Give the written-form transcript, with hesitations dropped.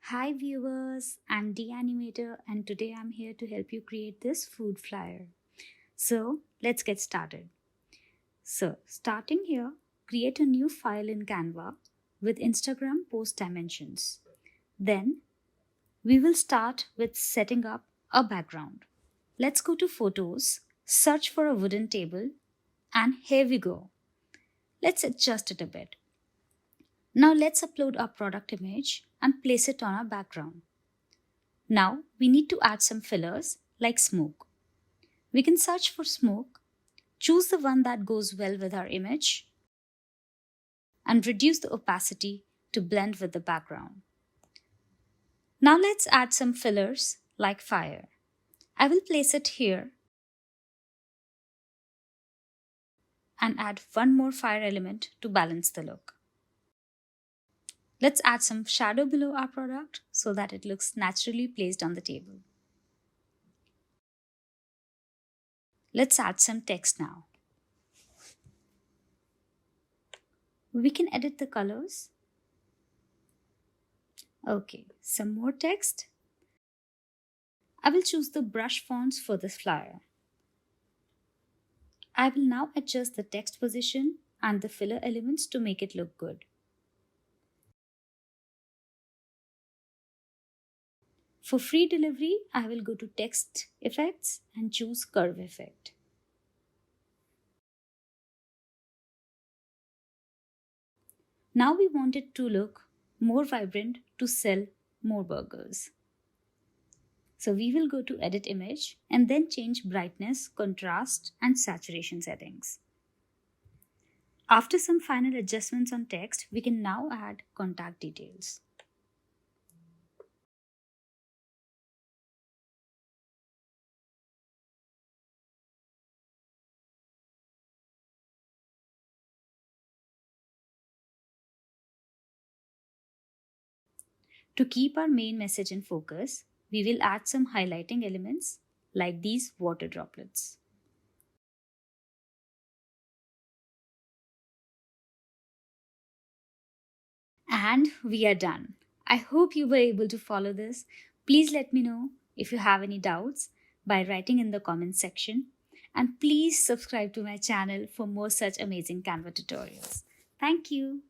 Hi viewers, I'm the animator and today I'm here to help you create this food flyer. So let's get started. So starting here, create a new file in Canva with Instagram post dimensions. Then we will start with setting up a background. Let's go to photos, search for a wooden table, and here we go. Let's adjust it a bit. Now let's upload our product image and place it on our background. Now we need to add some fillers like smoke. We can search for smoke, choose the one that goes well with our image, and reduce the opacity to blend with the background. Now let's add some fillers like fire. I will place it here and add one more fire element to balance the look. Let's add some shadow below our product so that it looks naturally placed on the table. Let's add some text now. We can edit the colors. Okay, some more text. I will choose the brush fonts for this flyer. I will now adjust the text position and the filler elements to make it look good. For free delivery, I will go to text effects and choose curve effect. Now we want it to look more vibrant to sell more burgers. So we will go to edit image and then change brightness, contrast and saturation settings. After some final adjustments on text, we can now add contact details. To keep our main message in focus, we will add some highlighting elements like these water droplets. And we are done. I hope you were able to follow this. Please let me know if you have any doubts by writing in the comments section. And please subscribe to my channel for more such amazing Canva tutorials. Thank you.